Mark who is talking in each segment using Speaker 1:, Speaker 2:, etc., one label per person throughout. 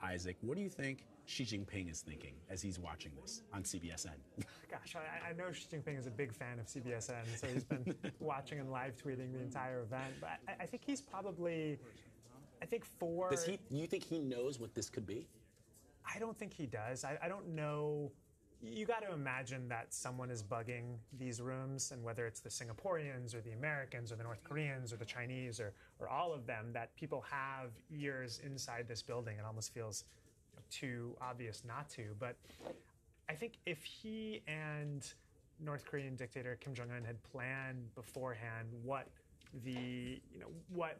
Speaker 1: Isaac, what do you think Xi Jinping is thinking as he's watching this on CBSN?
Speaker 2: Gosh, I know Xi Jinping is a big fan of CBSN, so he's been watching and live tweeting the entire event. But I think he's probably,
Speaker 1: You think he knows what this could be?
Speaker 2: I don't think he does. I don't know. You got to imagine that someone is bugging these rooms, and whether it's the Singaporeans or the Americans or the North Koreans or the Chinese or all of them, that people have ears inside this building. It almost feels too obvious not to. But I think if he and North Korean dictator Kim Jong-un had planned beforehand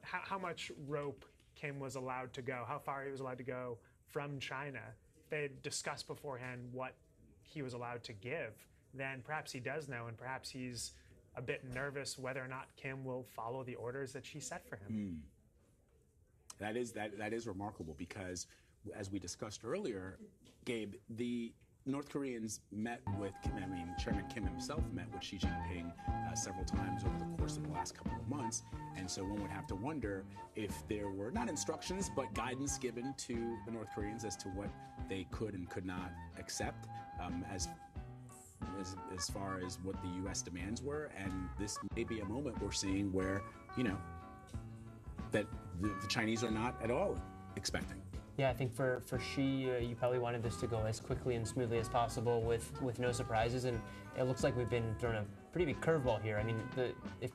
Speaker 2: how much rope Kim was allowed to go, how far he was allowed to go from China, if they had discussed beforehand what he was allowed to give, then perhaps he does know, and perhaps he's a bit nervous whether or not Kim will follow the orders that she set for him.
Speaker 1: That is remarkable because, as we discussed earlier, Gabe, the North Koreans met with Chairman Kim himself met with Xi Jinping several times over the course of the last couple of months. And so one would have to wonder if there were not instructions, but guidance given to the North Koreans as to what they could and could not accept as far as what the U.S. demands were. And this may be a moment we're seeing where, that the Chinese are not at all expecting.
Speaker 3: Yeah, I think for Xi, you probably wanted this to go as quickly and smoothly as possible with no surprises, and it looks like we've been thrown a pretty big curveball here. I mean, if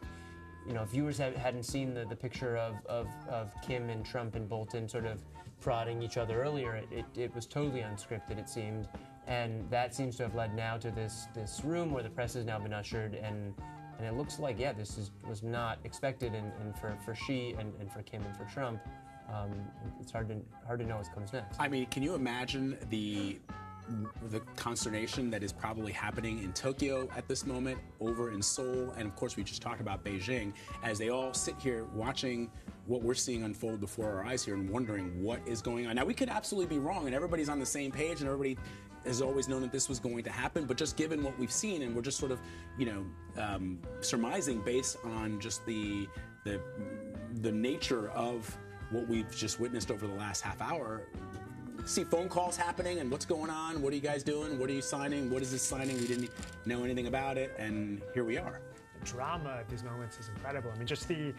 Speaker 3: viewers hadn't seen the picture of Kim and Trump and Bolton sort of prodding each other earlier, it was totally unscripted, it seemed, and that seems to have led now to this room where the press has now been ushered, and it looks like, yeah, this was not expected, and for Xi and for Kim and for Trump. It's hard to know what comes next.
Speaker 1: I mean, can you imagine the consternation that is probably happening in Tokyo at this moment, over in Seoul, and of course we just talked about Beijing, as they all sit here watching what we're seeing unfold before our eyes here and wondering what is going on. Now, we could absolutely be wrong, and everybody's on the same page, and everybody has always known that this was going to happen, but just given what we've seen, and we're just sort of, surmising based on just the nature of what we've just witnessed over the last half hour. See phone calls happening, and what's going on? What are you guys doing? What are you signing? What is this signing? We didn't know anything about it, and here we are.
Speaker 2: The drama of these moments is incredible. I mean, just the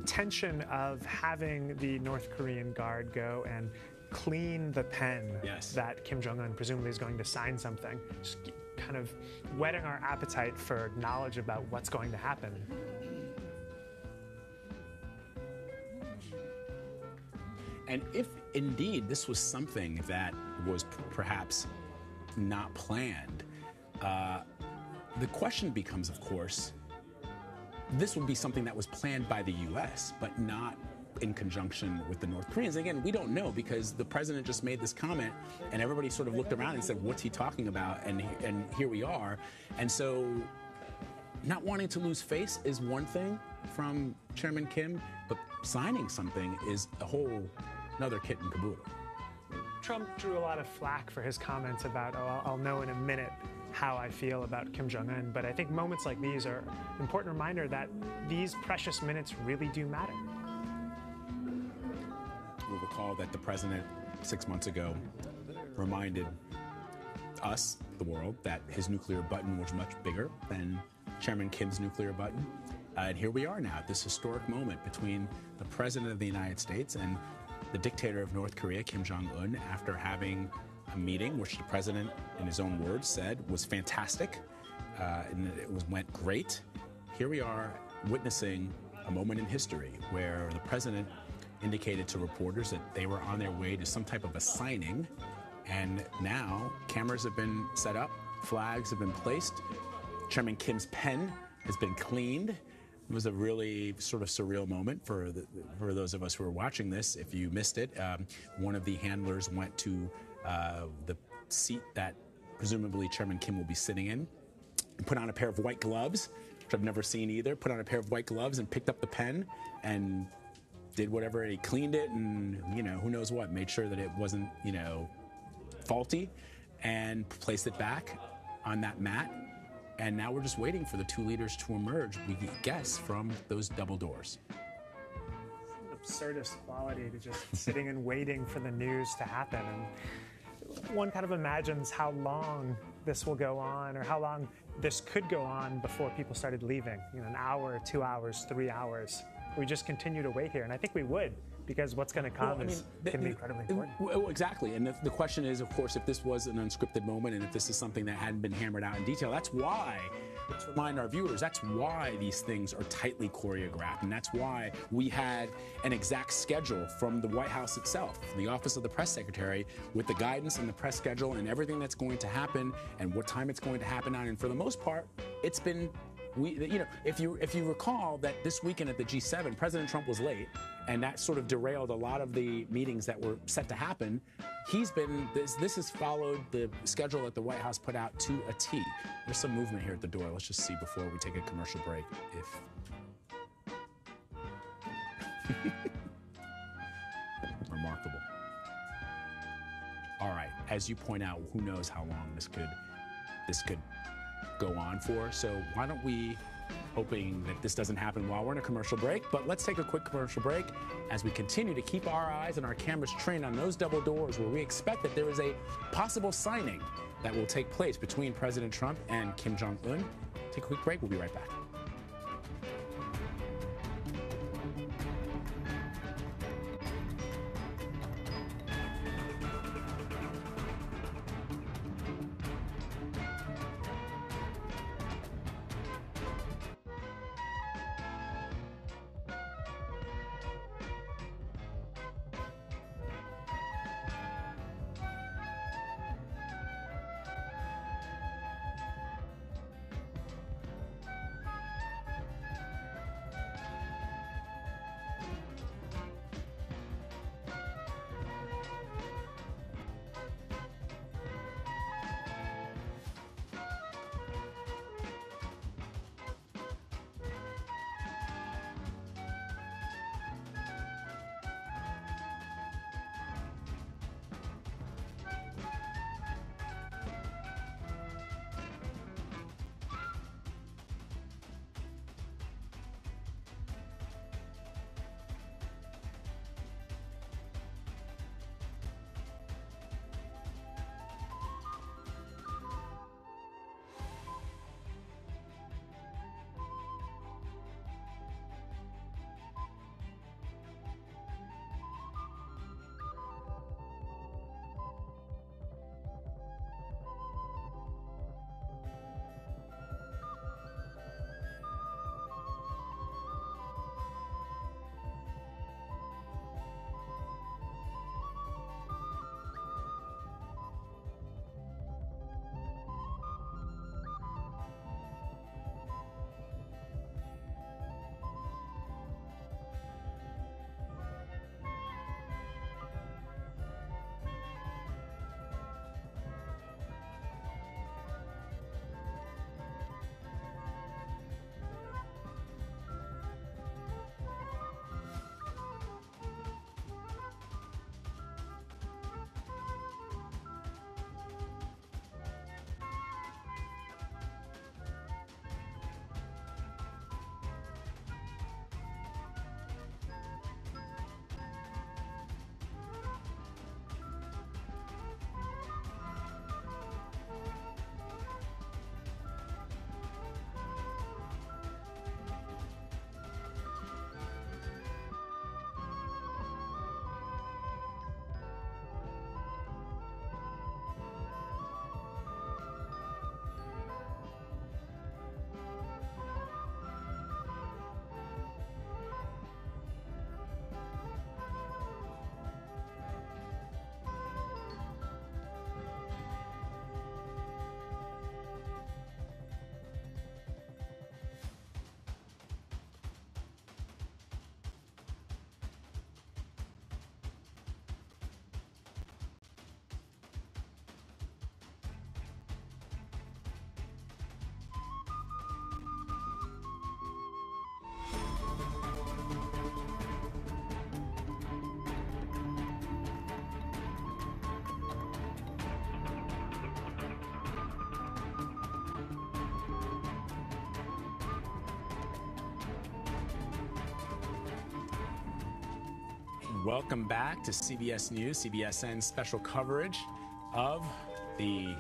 Speaker 2: tension of having the North Korean guard go and clean the pen that Kim Jong-un presumably is going to sign something, just kind of whetting our appetite for knowledge about what's going to happen.
Speaker 1: And if indeed this was something that was perhaps not planned, the question becomes, of course, this would be something that was planned by the U.S., but not in conjunction with the North Koreans. Again, we don't know because the president just made this comment and everybody sort of looked around and said, what's he talking about? And here we are. And so not wanting to lose face is one thing from Chairman Kim, but signing something is a whole another kit and caboodle.
Speaker 2: Trump drew a lot of flack for his comments about, I'll know in a minute how I feel about Kim Jong-un, but I think moments like these are an important reminder that these precious minutes really do matter.
Speaker 1: We'll recall that the president 6 months ago reminded us, the world, that his nuclear button was much bigger than Chairman Kim's nuclear button. And here we are now at this historic moment between the president of the United States and the dictator of North Korea, Kim Jong-un, after having a meeting which the president, in his own words, said was fantastic, and it went great. Here we are witnessing a moment in history where the president indicated to reporters that they were on their way to some type of a signing, and now cameras have been set up, flags have been placed, Chairman Kim's pen has been cleaned. It was a really sort of surreal moment for those of us who were watching this. If you missed it, one of the handlers went to the seat that presumably Chairman Kim will be sitting in, and put on a pair of white gloves, which I've never seen either, put on a pair of white gloves and picked up the pen and did whatever. He cleaned it and, who knows what, made sure that it wasn't, faulty, and placed it back on that mat. And now we're just waiting for the two leaders to emerge, we guess, from those double doors.
Speaker 2: absurdist quality to just sitting and waiting for the news to happen. And one kind of imagines how long this will go on, or how long this could go on before people started leaving. You know, an hour, 2 hours, 3 hours. We just continue to wait here, and I think we would, because what's going to come is going to be incredibly important.
Speaker 1: Well, exactly, and the question is, of course, if this was an unscripted moment, and if this is something that hadn't been hammered out in detail, that's why, let's remind our viewers, that's why these things are tightly choreographed, and that's why we had an exact schedule from the White House itself, from the Office of the Press Secretary, with the guidance and the press schedule and everything that's going to happen and what time it's going to happen on, and for the most part, it's been. If you recall that this weekend at the G7, President Trump was late, and that sort of derailed a lot of the meetings that were set to happen. This has followed the schedule that the White House put out to a T. There's some movement here at the door. Let's just see before we take a commercial break Remarkable. All right, as you point out, who knows how long this could go on for. So why don't we, hoping that this doesn't happen while we're in a commercial break, but let's take a quick commercial break as we continue to keep our eyes and our cameras trained on those double doors where we expect that there is a possible signing that will take place between President Trump and Kim Jong-un. Take a quick break. We'll be right back. Welcome back to CBS News, CBSN's special coverage of the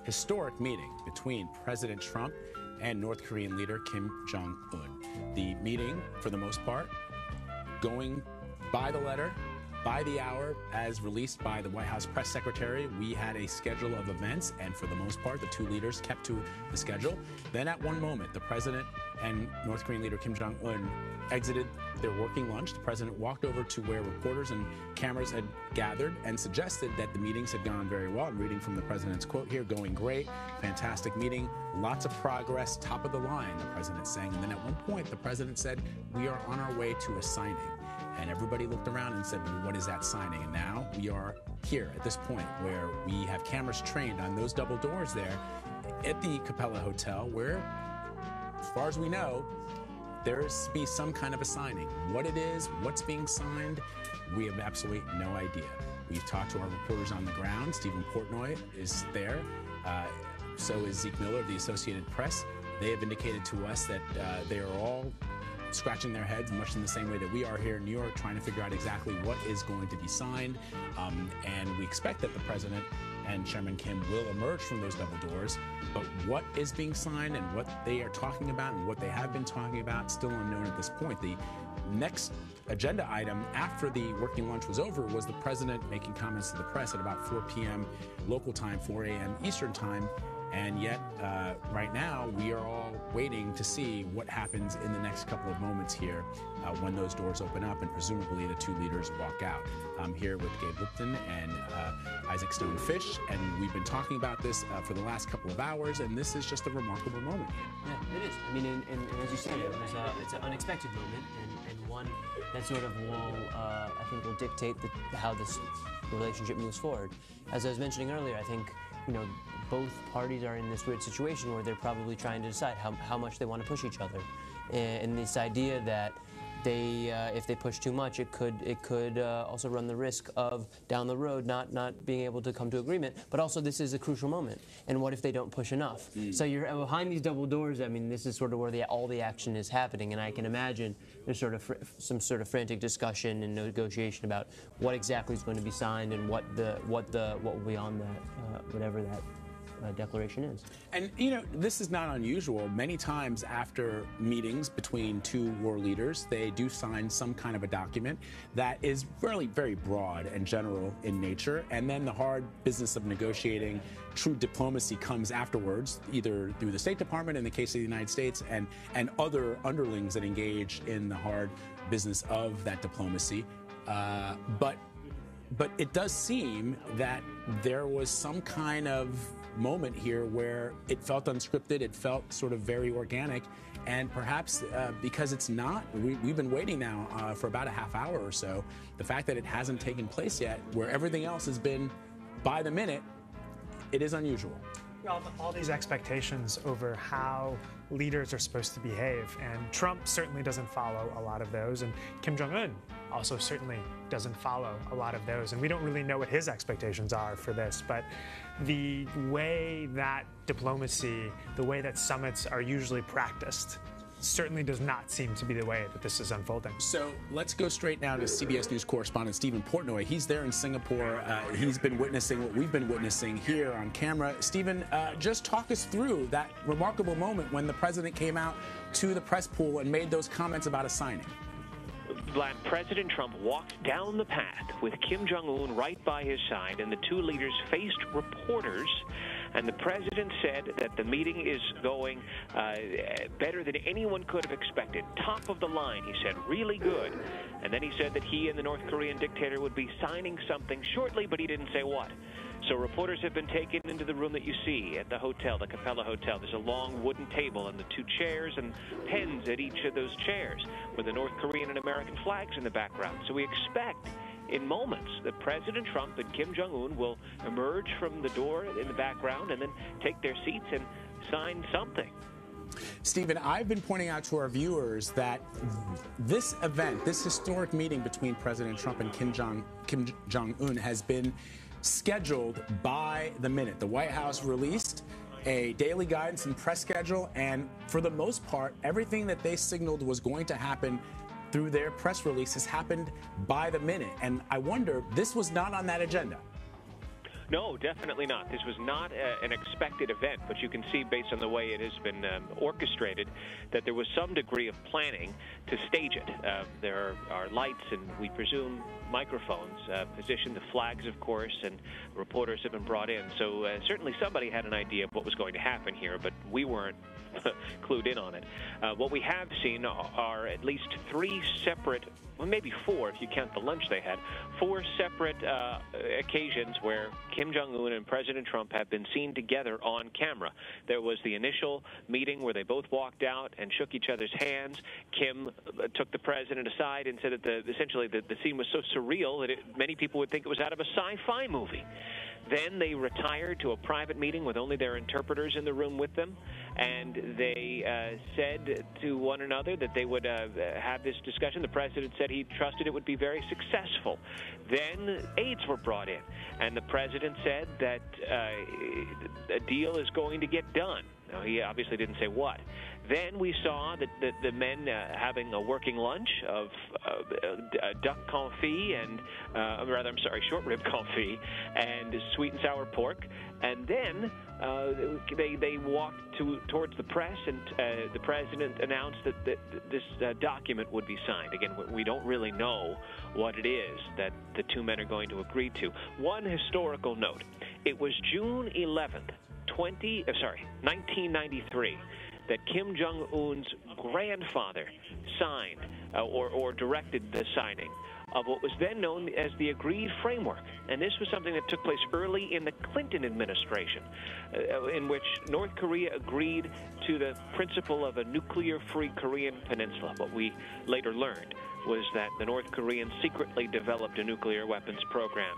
Speaker 1: historic meeting between President Trump and North Korean leader Kim Jong-un. The meeting, for the most part, going by the letter, by the hour, as released by the White House press secretary. We had a schedule of events, and for the most part, the two leaders kept to the schedule. Then at one moment, the president and North Korean leader Kim Jong-un exited their working lunch. The president walked over to where reporters and cameras had gathered and suggested that the meetings had gone very well. I'm reading from the president's quote here: going great, fantastic meeting, lots of progress, top of the line, the president saying. And then at one point, the president said, we are on our way to a signing. And everybody looked around and said, well, what is that signing? And now we are here at this point where we have cameras trained on those double doors there at the Capella Hotel, where, as far as we know, there's to be some kind of a signing. What it is, what's being signed, we have absolutely no idea. We've talked to our reporters on the ground. Stephen Portnoy is there. So is Zeke Miller of the Associated Press. They have indicated to us that they are all scratching their heads much in the same way that we are here in New York, trying to figure out exactly what is going to be signed. And we expect that the president and Chairman Kim will emerge from those double doors. But what is being signed and what they are talking about and what they have been talking about, still unknown at this point. The next agenda item after the working lunch was over was the president making comments to the press at about 4 p.m. local time, 4 a.m. Eastern time. And yet, right now, we are all waiting to see what happens in the next couple of moments here when those doors open up and presumably the two leaders walk out. I'm here with Gabe Lipton and Isaac Stone-Fish, and we've been talking about this for the last couple of hours, and this is just a remarkable moment here.
Speaker 3: Yeah, it is. I mean, and as you said, it's an unexpected moment, and one that sort of will, I think, will dictate how this relationship moves forward. As I was mentioning earlier, I think, both parties are in this weird situation where they're probably trying to decide how much they want to push each other, and this idea that if they push too much, it could also run the risk of down the road not being able to come to agreement. But also, this is a crucial moment, and what if they don't push enough? So you're behind these double doors. I mean, this is sort of where all the action is happening, and I can imagine there's sort of some sort of frantic discussion and negotiation about what exactly is going to be signed and what will be on that whatever that declaration is.
Speaker 1: And, this is not unusual. Many times after meetings between two war leaders, they do sign some kind of a document that is really very broad and general in nature. And then the hard business of negotiating true diplomacy comes afterwards, either through the State Department in the case of the United States and other underlings that engage in the hard business of that diplomacy. But it does seem that there was some kind of moment here where it felt unscripted, it felt sort of very organic, and perhaps because it's not, we've been waiting now for about a half hour or so, the fact that it hasn't taken place yet, where everything else has been by the minute, it is unusual.
Speaker 2: All these expectations over how leaders are supposed to behave, and Trump certainly doesn't follow a lot of those, and Kim Jong-un also certainly doesn't follow a lot of those, and we don't really know what his expectations are for this, but the way that diplomacy, the way that summits are usually practiced, certainly does not seem to be the way that this is unfolding.
Speaker 1: So let's go straight now to CBS News correspondent Stephen Portnoy. He's there in Singapore. He's been witnessing what we've been witnessing here on camera. Stephen, just talk us through that remarkable moment when the president came out to the press pool and made those comments about a signing.
Speaker 4: President Trump walked down the path with Kim Jong-un right by his side, and the two leaders faced reporters. And the president said that the meeting is going better than anyone could have expected. Top of the line, he said, really good. And then he said that he and the North Korean dictator would be signing something shortly, but he didn't say what. So reporters have been taken into the room that you see at the hotel, the Capella Hotel. There's a long wooden table and the two chairs and pens at each of those chairs with the North Korean and American flags in the background. So we expect in moments that President Trump and Kim Jong-un will emerge from the door in the background and then take their seats and sign something.
Speaker 1: Stephen, I've been pointing out to our viewers that this event, this historic meeting between President Trump and Kim Jong-un has been scheduled by the minute. The White House released a daily guidance and press schedule, and for the most part, everything that they signaled was going to happen through their press release has happened by the minute. And I wonder, this was not on that agenda.
Speaker 4: No, definitely not. This was not an expected event, but you can see based on the way it has been orchestrated that there was some degree of planning to stage it. There are lights and, we presume, microphones positioned, the flags, of course, and reporters have been brought in. So certainly somebody had an idea of what was going to happen here, but we weren't clued in on it. What we have seen are at least 3 separate, well, maybe 4 if you count the lunch they had, 4 separate occasions where Kim Jong-un and President Trump have been seen together on camera. There was the initial meeting where they both walked out and shook each other's hands. Kim took the president aside and said that essentially the scene was so surreal that many people would think it was out of a sci-fi movie. Then they retired to a private meeting with only their interpreters in the room with them, and they said to one another that they would have this discussion. The president said he trusted it would be very successful. Then aides were brought in, and the president said that a deal is going to get done. Now, he obviously didn't say what. Then we saw that the men having a working lunch of duck confit and, short rib confit and sweet and sour pork. And then they walked towards the press, and the president announced that this document would be signed. Again, we don't really know what it is that the 2 men are going to agree to. One historical note: it was June 11th, 1993. That Kim Jong-un's grandfather signed or directed the signing of what was then known as the Agreed Framework. And this was something that took place early in the Clinton administration, in which North Korea agreed to the principle of a nuclear-free Korean peninsula. What we later learned was that the North Koreans secretly developed a nuclear weapons program.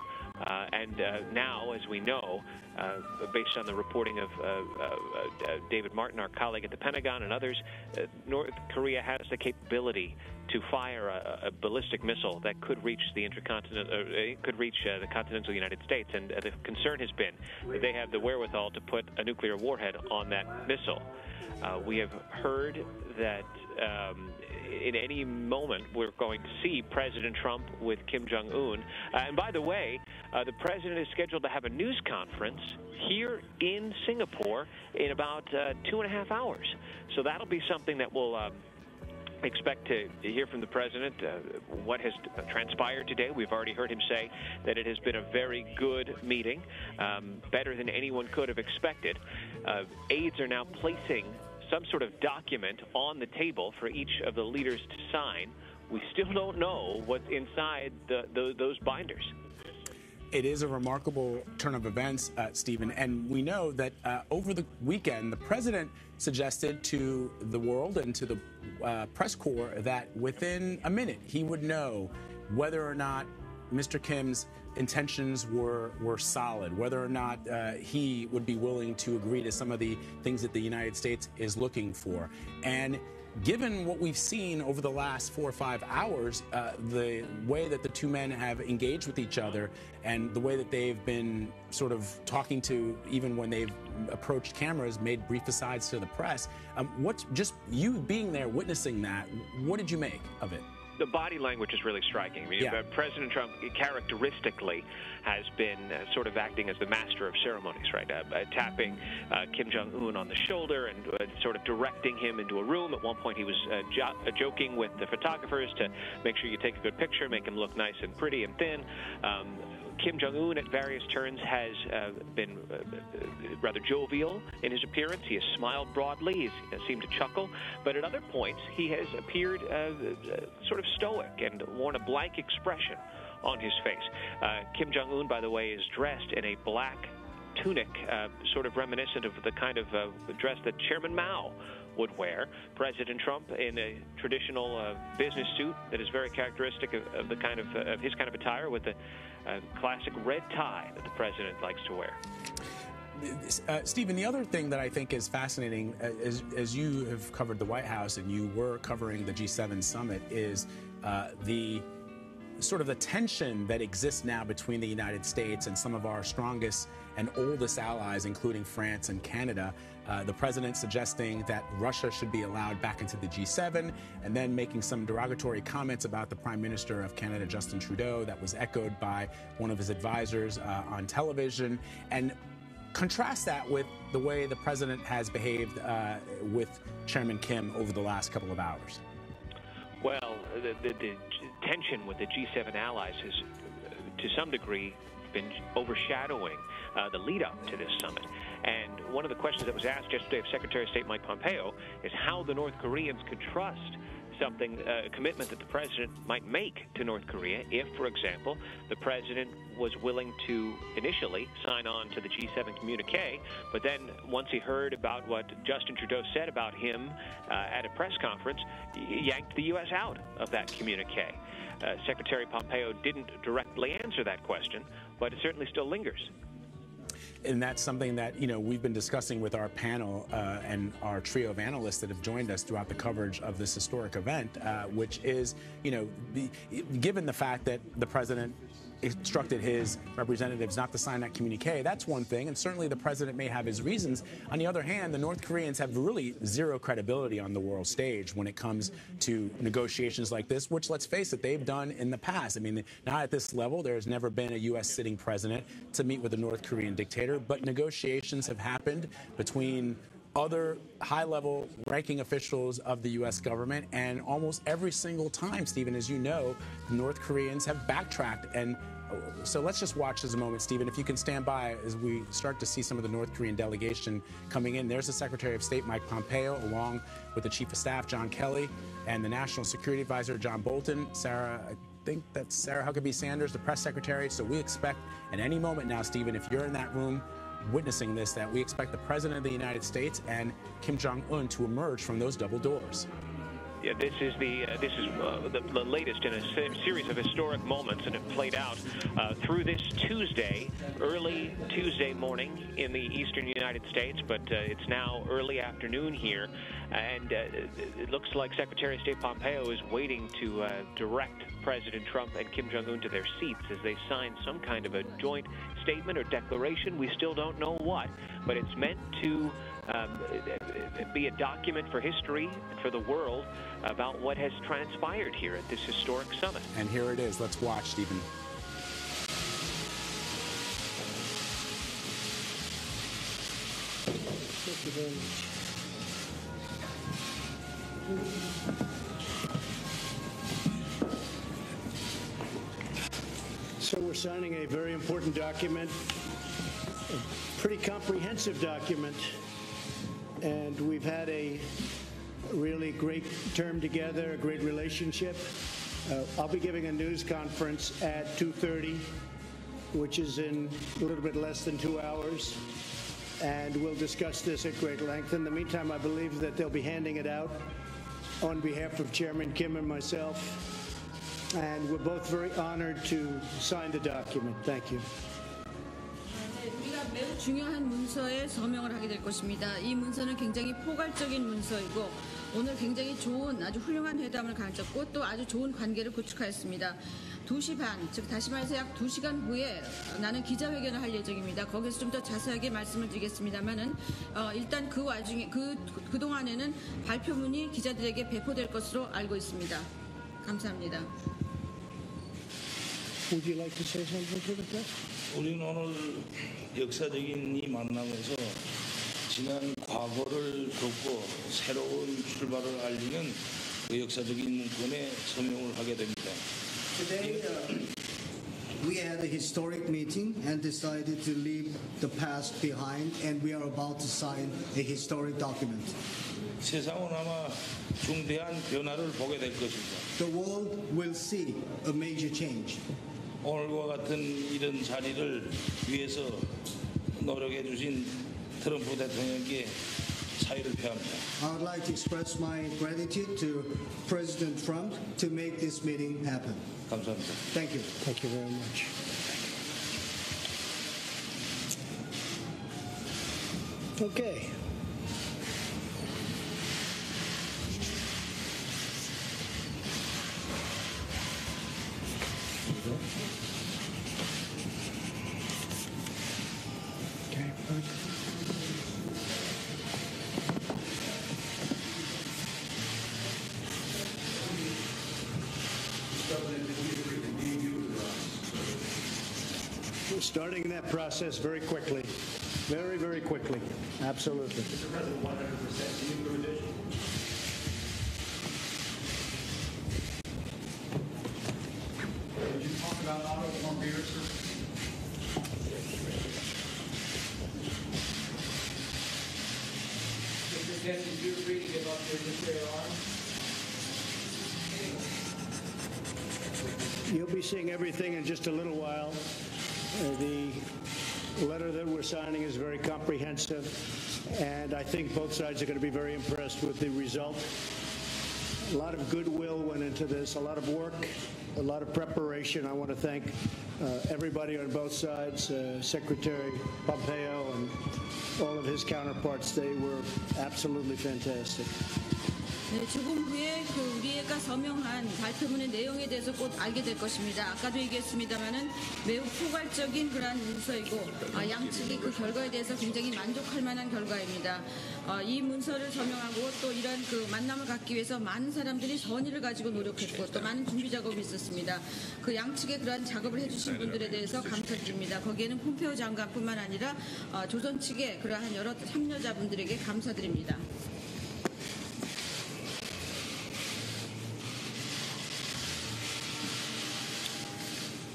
Speaker 4: Now, as we know, based on the reporting of David Martin, our colleague at the Pentagon, and others, North Korea has the capability to fire a ballistic missile that could reach the the continental United States. And the concern has been that they have the wherewithal to put a nuclear warhead on that missile. We have heard that in any moment we're going to see President Trump with Kim Jong-un. And by the way, the president is scheduled to have a news conference here in Singapore in about 2.5 hours. So that'll be something that we'll expect to hear from the president, what has transpired today. We've already heard him say that it has been a very good meeting, better than anyone could have expected. Aides are now placing some sort of document on the table for each of the leaders to sign. We still don't know what's inside those binders.
Speaker 1: It is a remarkable turn of events, Stephen, and we know that over the weekend, the president suggested to the world and to the press corps that within a minute he would know whether or not Mr. Kim's intentions were solid, whether or not he would be willing to agree to some of the things that the United States is looking for. And given what we've seen over the last 4 or 5 hours, the way that the 2 men have engaged with each other and the way that they've been sort of talking to, even when they've approached cameras, made brief asides to the press, just you being there, witnessing that, what did you make of it?
Speaker 4: The body language is really striking. I mean, President Trump characteristically has been sort of acting as the master of ceremonies, right? Tapping Kim Jong-un on the shoulder and sort of directing him into a room. At one point, he was joking with the photographers to make sure you take a good picture, make him look nice and pretty and thin. Kim Jong-un at various turns has been rather jovial in his appearance. He has smiled broadly. He's seemed to chuckle. But at other points, he has appeared sort of stoic and worn a blank expression on his face. Kim Jong-un, by the way, is dressed in a black tunic, sort of reminiscent of the kind of dress that Chairman Mao would wear. President Trump in a traditional business suit that is very characteristic of the kind of his kind of attire, with the classic red tie that the president likes to wear.
Speaker 1: Stephen, the other thing that I think is fascinating, as you have covered the White House and you were covering the G7 summit, is the sort of the tension that exists now between the United States and some of our strongest and oldest allies, including France and Canada. The president suggesting that Russia should be allowed back into the G7, and then making some derogatory comments about the Prime Minister of Canada, Justin Trudeau, that was echoed by one of his advisors on television. And contrast that with the way the president has behaved with Chairman Kim over the last couple of hours.
Speaker 4: Well, the tension with the G7 allies has, to some degree, been overshadowing the lead-up to this summit. And one of the questions that was asked yesterday of Secretary of State Mike Pompeo is how the North Koreans could trust something, a commitment that the president might make to North Korea if, for example, the president was willing to initially sign on to the G7 communique, but then once he heard about what Justin Trudeau said about him at a press conference, yanked the U.S. out of that communique. Secretary Pompeo didn't directly answer that question, but it certainly still lingers.
Speaker 1: And that's something that, you know, we've been discussing with our panel and our trio of analysts that have joined us throughout the coverage of this historic event, which is, you know, given the fact that the president instructed his representatives not to sign that communique, that's one thing, and certainly the president may have his reasons. On the other hand, the North Koreans have really zero credibility on the world stage when it comes to negotiations like this, which, let's face it, they've done in the past. I mean, not at this level. There's never been a U.S. sitting president to meet with a North Korean dictator, but negotiations have happened between other high-level ranking officials of the U.S. government, and almost every single time, Stephen, as you know, the North Koreans have backtracked. And so let's just watch this a moment, Stephen, if you can stand by as we start to see some of the North Korean delegation coming in. There's the Secretary of State, Mike Pompeo, along with the Chief of Staff, John Kelly, and the National Security Advisor, John Bolton. Sarah, I think that's Sarah Huckabee Sanders, the press secretary. So we expect at any moment now, Stephen, if you're in that room witnessing this, that we expect the President of the United States and Kim Jong-un to emerge from those double doors.
Speaker 4: Yeah, this is the latest in a series of historic moments, and it played out through this Tuesday, early Tuesday morning in the eastern United States, but it's now early afternoon here, and it looks like Secretary of State Pompeo is waiting to direct President Trump and Kim Jong-un to their seats as they sign some kind of a joint statement or declaration. We still don't know what, but it's meant to be a document for history and for the world about what has transpired here at this historic summit.
Speaker 1: And here it is. Let's watch, Stephen.
Speaker 5: Thank you very much. So we're signing a very important document, a pretty comprehensive document, and we've had a really great term together, a great relationship. I'll be giving a news conference at 2:30, which is in a little bit less than 2 hours, and we'll discuss this at great length. In the meantime, I believe that they'll be handing it out on behalf of Chairman Kim and myself, and we're both very honored to sign the document. Thank you.
Speaker 6: 우리가 매우 중요한 문서에 서명을 하게 될 것입니다. 이 문서는 굉장히 포괄적인 문서이고 오늘 굉장히 좋은 아주 훌륭한 회담을 가졌고 또 아주 좋은 관계를 구축하였습니다. 2시 반, 즉 다시 말해서 약 2시간 후에 나는 기자회견을 할 예정입니다. 거기서 좀 더 자세하게 말씀을 드리겠습니다만은 일단 그 와중에 그동안에는 발표문이 기자들에게 배포될 것으로 알고 있습니다. 감사합니다.
Speaker 5: Would you like to say something to the press?
Speaker 7: 우리는 오늘 역사적인 이 만남에서 지난 과거를 덮고 새로운 출발을 알리는 그 역사적인 문건에 서명을 하게 됩니다.
Speaker 8: Today, we had a historic meeting and decided to leave the past behind, and we are about to sign a historic document.
Speaker 7: 세상은 아마 중대한 변화를 보게 될 것입니다.
Speaker 8: The world will see a major change.
Speaker 7: 오늘과 같은 이런 자리를 위해서 노력해 주신 트럼프 대통령께 사의를 표합니다.
Speaker 8: I would like to express my gratitude to President Trump to make this meeting happen.
Speaker 7: 감사합니다.
Speaker 8: Thank you.
Speaker 5: Thank you very much. Okay. starting that process very quickly. Very, very quickly. Absolutely.
Speaker 9: Mr. President, 100%. Do you agree with this? Would you talk about automobiles, sir? Mr. Kent, did you agree to give up your nuclear arms?
Speaker 5: You'll be seeing everything in just a little while. The letter that we're signing is very comprehensive, and I think both sides are going to be very impressed with the result. A lot of goodwill went into this, a lot of work, a lot of preparation. I want to thank everybody on both sides, Secretary Pompeo and all of his counterparts. They were absolutely fantastic.
Speaker 6: 네, 조금 후에 우리가 서명한 발표문의 내용에 대해서 곧 알게 될 것입니다. 아까도 얘기했습니다마는 매우 포괄적인 그러한 문서이고 양측이 그 결과에 대해서 굉장히 만족할 만한 결과입니다. 이 문서를 서명하고 또 이런 그 만남을 갖기 위해서 많은 사람들이 선의를 가지고 노력했고 또 많은 준비 작업이 있었습니다. 그 양측의 그러한 작업을 해주신 분들에 대해서 감사드립니다. 거기에는 폼페오 장관뿐만 아니라 조선 측의 그러한 여러 참여자분들에게 감사드립니다.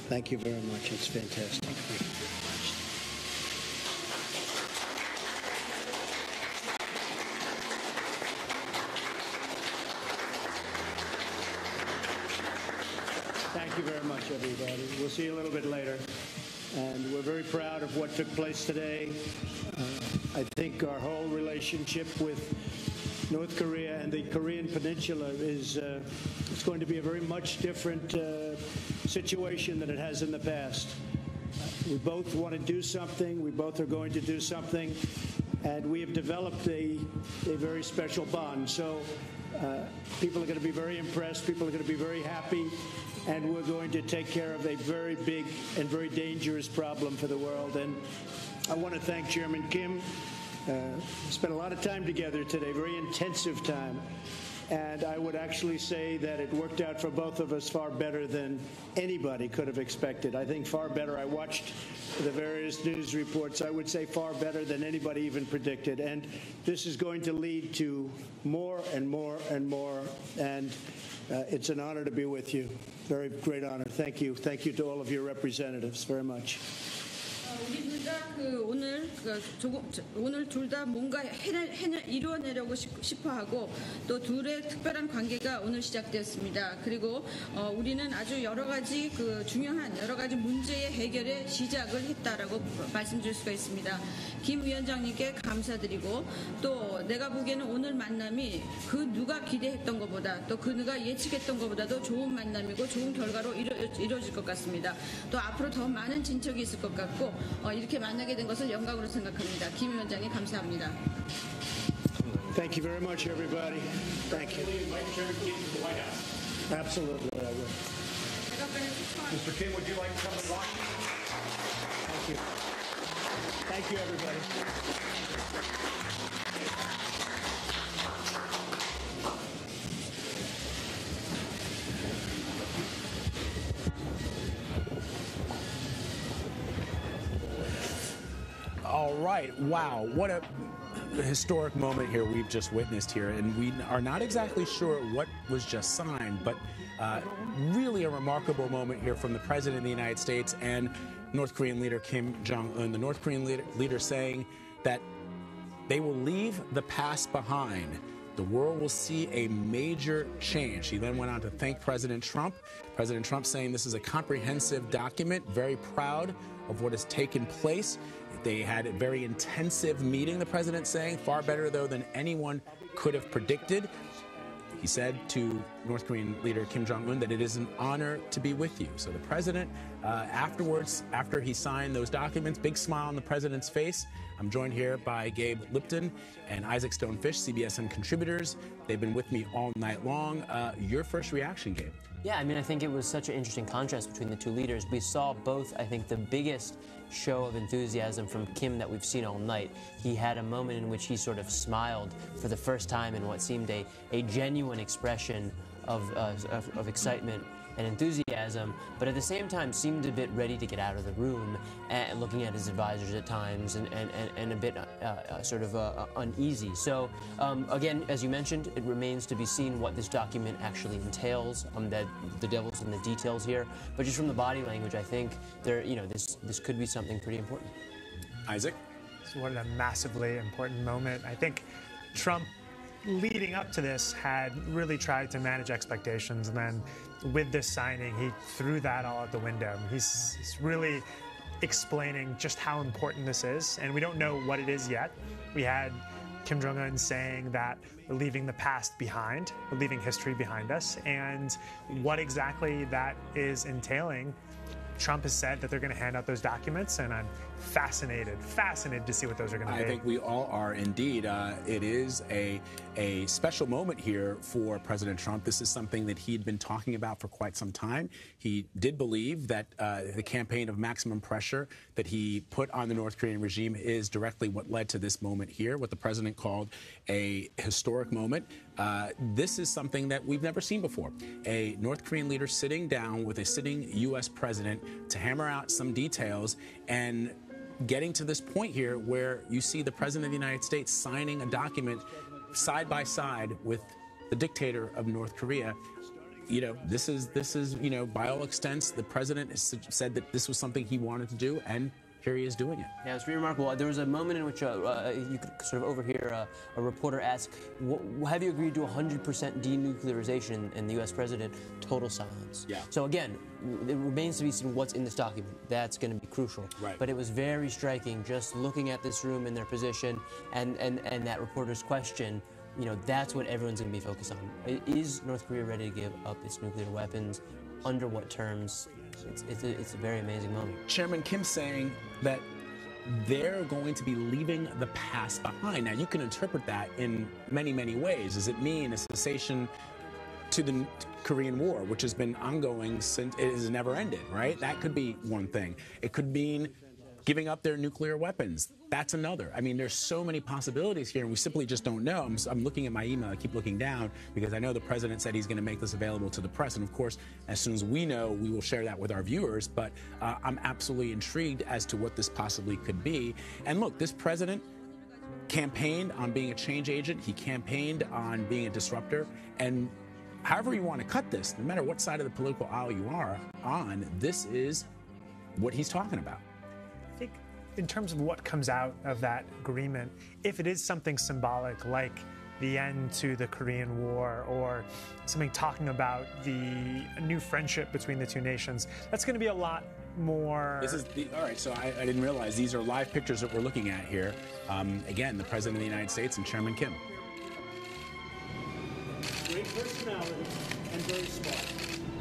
Speaker 5: Thank you very much. It's fantastic. Thank you very much, everybody. We'll see you a little bit later. And we're very proud of what took place today. I think our whole relationship with North Korea and the Korean Peninsula is it's going to be a very much different situation than it has in the past. We both want to do something. We both are going to do something. And we have developed a very special bond. So people are going to be very impressed. People are going to be very happy. And we're going to take care of a very big and very dangerous problem for the world. And I want to thank Chairman Kim. Spent a lot of time together today, very intensive time. And I would actually say that it worked out for both of us far better than anybody could have expected. I think far better. I watched the various news reports. I would say far better than anybody even predicted. And this is going to lead to more and more and more. And it's an honor to be with you. Very great honor. Thank you. Thank you to all of your representatives very much.
Speaker 6: 우리 둘 다 오늘 둘 다 뭔가 이루어내려고 싶어하고 또 둘의 특별한 관계가 오늘 시작되었습니다. 그리고 우리는 아주 여러 가지 중요한 여러 가지 문제의 해결에 시작을 했다라고 말씀드릴 수가 있습니다. 김 위원장님께 감사드리고 또 내가 보기에는 오늘 만남이 그 누가 기대했던 것보다 또 그 누가 예측했던 것보다도 좋은 만남이고 좋은 결과로 이루어질 것 같습니다. 또 앞으로 더 많은 진척이 있을 것 같고 이렇게 만나게 된 것을 영광으로 생각합니다. 김 위원장님 감사합니다.
Speaker 5: Thank you very much, everybody. Thank you. Absolutely, I will.
Speaker 9: Mr. Kim, would you like to come to Washington?
Speaker 5: Thank you. Thank you, everybody.
Speaker 1: All right. Wow. What a historic moment here we've just witnessed here. And we are not exactly sure what was just signed, but really a remarkable moment here from the President of the United States and North Korean leader Kim Jong-un. The North Korean leader saying that they will leave the past behind. The world will see a major change. He then went on to thank President Trump. President Trump saying this is a comprehensive document, very proud of what has taken place. They had a very intensive meeting, the president saying, far better, though, than anyone could have predicted. He said to North Korean leader Kim Jong-un that it is an honor to be with you. So the president, afterwards, after he signed those documents, big smile on the president's face. I'm joined here by Gabe Lipton and Isaac Stonefish, CBSN contributors. They've been with me all night long. Your first reaction, Gabe?
Speaker 3: Yeah, I mean, I think it was such an interesting contrast between the two leaders. We saw both, I think, the biggest show of enthusiasm from Kim that we've seen all night. He had a moment in which he sort of smiled for the first time in what seemed a genuine expression of excitement and enthusiasm, but at the same time seemed a bit ready to get out of the room, and looking at his advisors at times, and a bit sort of uneasy. So again, as you mentioned, it remains to be seen what this document actually entails. That the devil's in the details here, but just from the body language, I think this could be something pretty important.
Speaker 1: Isaac?
Speaker 2: So what a massively important moment. I think Trump, leading up to this, had really tried to manage expectations, and then with this signing, he threw that all out the window. He's really explaining just how important this is, and we don't know what it is yet. We had Kim Jong-un saying that we're leaving the past behind, we're leaving history behind us, and what exactly that is entailing. Trump has said that they're going to hand out those documents, and I'm fascinated to see what those are going to be.
Speaker 1: I think we all are indeed. It is a special moment here for President Trump. This is something that he'd been talking about for quite some time. He did believe that the campaign of maximum pressure that he put on the North Korean regime is directly what led to this moment here, what the president called a historic moment. This is something that we've never seen before. A North Korean leader sitting down with a sitting U.S. president to hammer out some details and getting to this point here where you see the president of the United States signing a document side by side with the dictator of North Korea. This is by all extents, the president has said that this was something he wanted to do, and here he is doing it.
Speaker 3: Yeah, it's pretty remarkable. There was a moment in which you could sort of overhear a reporter ask, have you agreed to 100% denuclearization? And the U.S. president, total silence.
Speaker 1: Yeah.
Speaker 3: So again, it remains to be seen what's in this document. That's going to be crucial.
Speaker 1: Right.
Speaker 3: But it was very striking just looking at this room and their position and that reporter's question. That's what everyone's going to be focused on. Is North Korea ready to give up its nuclear weapons? Under what terms? It's a very amazing moment.
Speaker 1: Chairman Kim saying that they're going to be leaving the past behind. Now, you can interpret that in many, many ways. Does it mean a cessation to the Korean War, which has been ongoing since it has never ended, right? That could be one thing. It could mean giving up their nuclear weapons. That's another. I mean, there's so many possibilities here, and we simply just don't know. I'm looking at my email. I keep looking down because I know the president said he's going to make this available to the press. And, of course, as soon as we know, we will share that with our viewers. But I'm absolutely intrigued as to what this possibly could be. And, look, this president campaigned on being a change agent. He campaigned on being a disruptor. And however you want to cut this, no matter what side of the political aisle you are on, this is what he's talking about.
Speaker 2: I think in terms of what comes out of that agreement, if it is something symbolic like the end to the Korean War or something talking about the new friendship between the two nations, that's going to be a lot more.
Speaker 1: All right, so I didn't realize these are live pictures that we're looking at here. Again, the President of the United States and Chairman Kim.
Speaker 5: Great personality and very smart.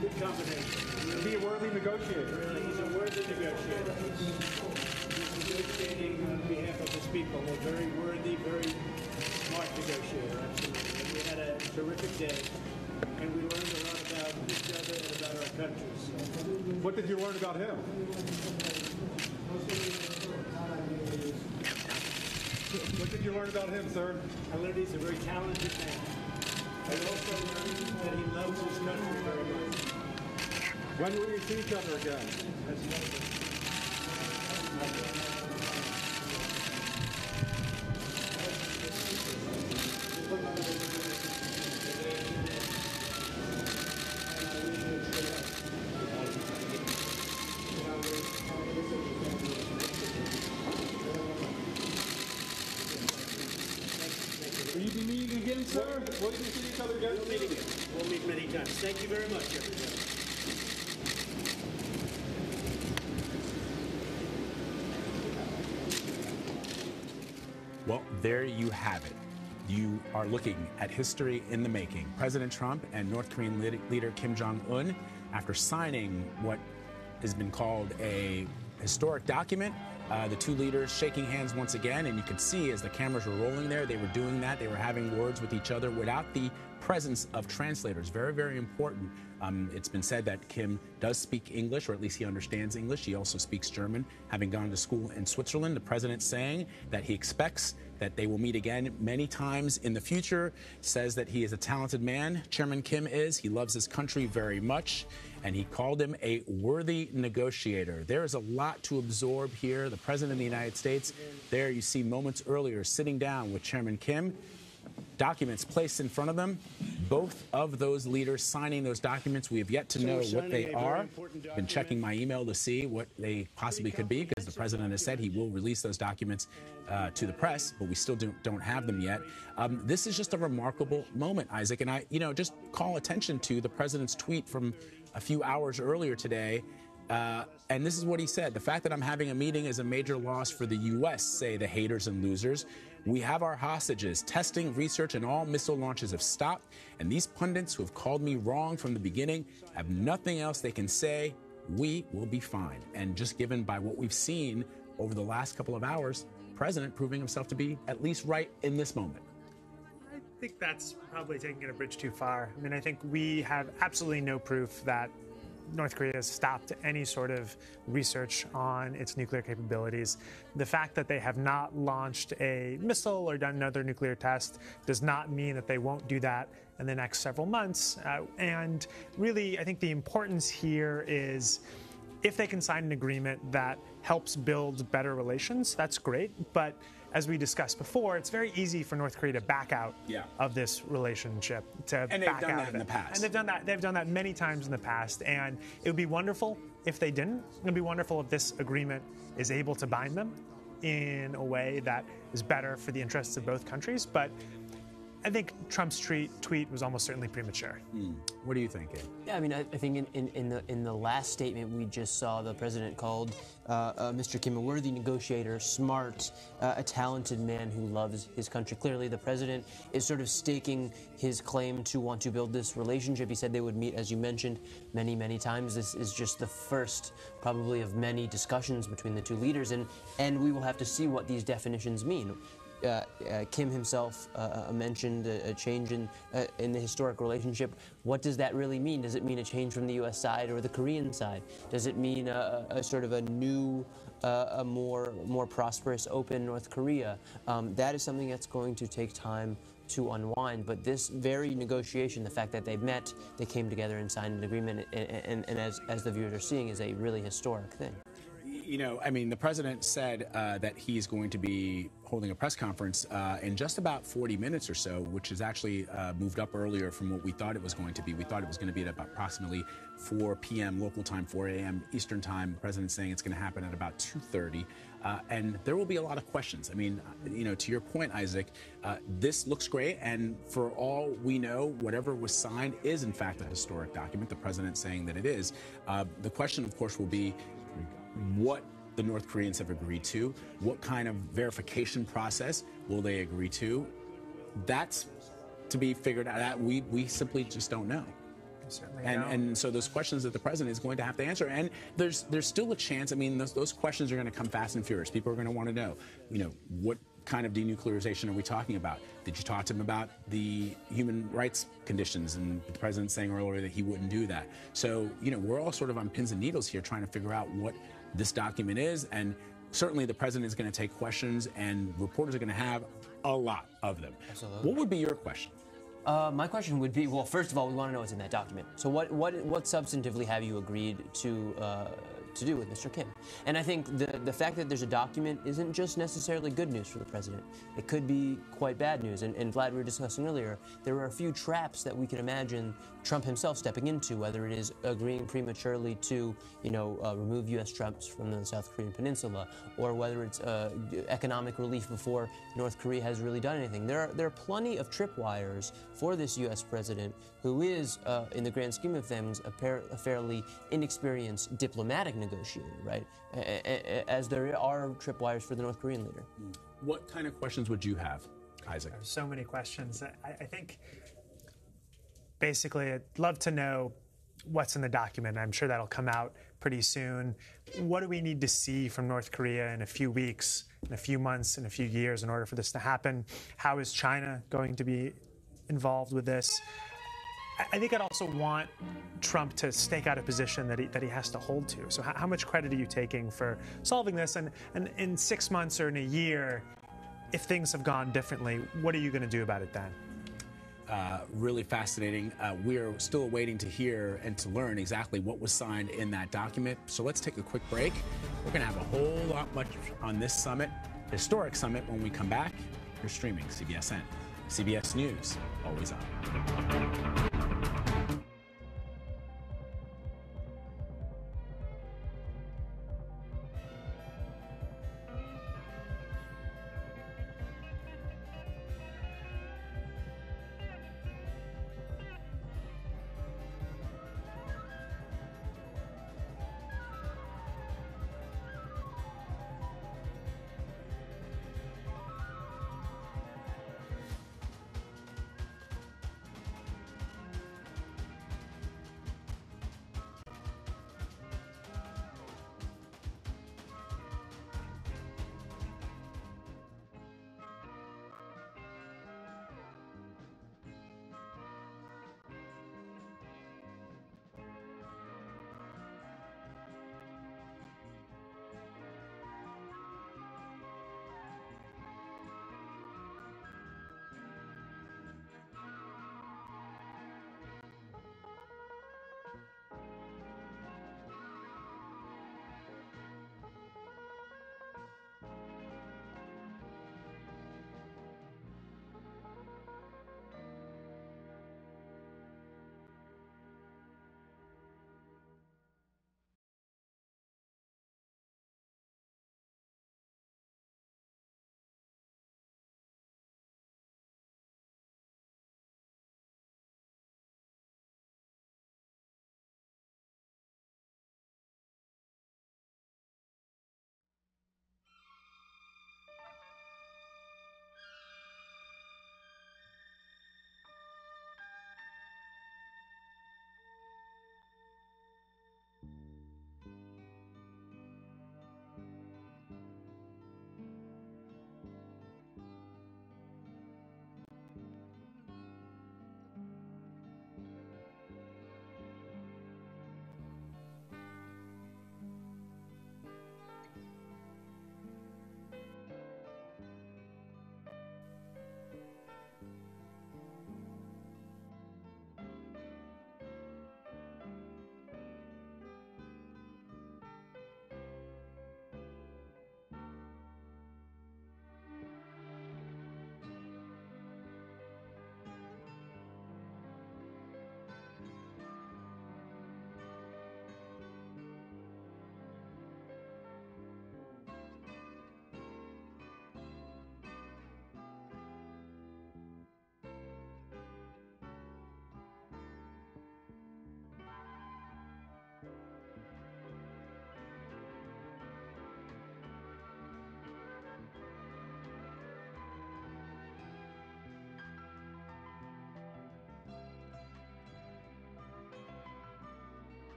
Speaker 5: Good combination.
Speaker 9: Is he a worthy negotiator?
Speaker 5: Really, he's a worthy negotiator. He's negotiating on behalf of his people. A very worthy, very smart negotiator, absolutely. We had a terrific day, and we learned a lot about each other and about our countries.
Speaker 9: What did you learn about him? What did you learn about him, sir?
Speaker 5: I learned he's a very talented man. I also learned that he loves his country very much.
Speaker 9: When will we see each other again? Will you be meeting again, sir? Will you see each other again?
Speaker 5: We'll meet again. We'll meet many times. Thank you very much, everybody.
Speaker 1: Well, there you have it. You are looking at history in the making. President Trump and North Korean leader Kim Jong-un, after signing what has been called a historic document, the two leaders shaking hands once again, and you could see as the cameras were rolling there, they were doing that. They were having words with each other without the presence of translators. Very, very important. It's been said that Kim does speak English, or at least he understands English. He also speaks German, having gone to school in Switzerland. The president saying that he expects that they will meet again many times in the future, says that he is a talented man. Chairman Kim is. He loves his country very much, and he called him a worthy negotiator. There is a lot to absorb here. The president of the United States, there you see moments earlier, sitting down with Chairman Kim. Documents placed in front of them. Both of those leaders signing those documents. We have yet to know what they are. Been checking my email to see what they possibly could be, because the president has said he will release those documents to the press, but we still don't have them yet. This is just a remarkable moment, Isaac, and I, just call attention to the president's tweet from a few hours earlier today. And this is what he said. The fact that I'm having a meeting is a major loss for the U.S., say the haters and losers. We have our hostages. Testing, research, and all missile launches have stopped. And these pundits who have called me wrong from the beginning have nothing else they can say. We will be fine. And just given by what we've seen over the last couple of hours, the president proving himself to be at least right in this moment.
Speaker 2: I think that's probably taking it a bridge too far. I mean, I think we have absolutely no proof that North Korea has stopped any sort of research on its nuclear capabilities. The fact that they have not launched a missile or done another nuclear test does not mean that they won't do that in the next several months. And really, I think the importance here is if they can sign an agreement that helps build better relations, that's great. But as we discussed before, it's very easy for North Korea to back out of this relationship.
Speaker 1: And they've done that in the past.
Speaker 2: And they've done that many times in the past. And it would be wonderful if they didn't. It would be wonderful if this agreement is able to bind them in a way that is better for the interests of both countries. But I think Trump's tweet was almost certainly premature.
Speaker 1: What do you think, Ed?
Speaker 3: Yeah, I mean, I think in the last statement we just saw, the president called Mr. Kim a worthy negotiator, smart, a talented man who loves his country. Clearly, the president is sort of staking his claim to want to build this relationship. He said they would meet, as you mentioned, many, many times. This is just the first, probably, of many discussions between the two leaders, and we will have to see what these definitions mean. Kim himself mentioned a change in the historic relationship. What does that really mean? Does it mean a change from the U.S. side or the Korean side? Does it mean a sort of a new, a more prosperous, open North Korea? That is something that's going to take time to unwind. But this very negotiation, the fact that they met, they came together and signed an agreement, and as the viewers are seeing, is a really historic thing.
Speaker 1: I mean, the president said that he's going to be holding a press conference in just about 40 minutes or so, which is actually moved up earlier from what we thought it was going to be. We thought it was going to be at about approximately 4 p.m. local time, 4 a.m. Eastern time. The president's saying it's going to happen at about 2:30. And there will be a lot of questions. I mean, to your point, Isaac, this looks great. And for all we know, whatever was signed is, in fact, a historic document. The president saying that it is. The question, of course, will be what the North Koreans have agreed to, what kind of verification process will they agree to. That's to be figured out. We simply just don't know. And so those questions that the president is going to have to answer. And there's still a chance. I mean, those questions are going to come fast and furious. People are going to want to know, what kind of denuclearization are we talking about? Did you talk to him about the human rights conditions? And the president saying earlier that he wouldn't do that. So, we're all sort of on pins and needles here trying to figure out what this document is. And certainly the president is going to take questions, and reporters are going to have a lot of them.
Speaker 3: Absolutely.
Speaker 1: What would be your question?
Speaker 3: My question would be, well, first of all, we want to know what's in that document. So what substantively have you agreed to do with Mr. Kim? And I think the fact that there's a document isn't just necessarily good news for the president. It could be quite bad news. And Vlad, we were discussing earlier, there are a few traps that we can imagine Trump himself stepping into, whether it is agreeing prematurely to, remove U.S. troops from the South Korean peninsula, or whether it's economic relief before North Korea has really done anything. There are plenty of tripwires for this U.S. president, who is, in the grand scheme of things, a fairly inexperienced diplomatic negotiator, right? As there are tripwires for the North Korean leader.
Speaker 1: What kind of questions would you have, Isaac?
Speaker 2: There's so many questions. I think, basically, I'd love to know what's in the document. I'm sure that'll come out pretty soon. What do we need to see from North Korea in a few weeks, in a few months, in a few years in order for this to happen? How is China going to be involved with this. I think I'd also want Trump to stake out a position that he has to hold to. So how much credit are you taking for solving this? And in 6 months or in a year, if things have gone differently, what are you going to do about it then?
Speaker 1: Really fascinating. We're still waiting to hear and to learn exactly what was signed in that document. So let's take a quick break. We're going to have a whole lot much on this summit, historic summit, when we come back. You're streaming CBSN. CBS News, always on.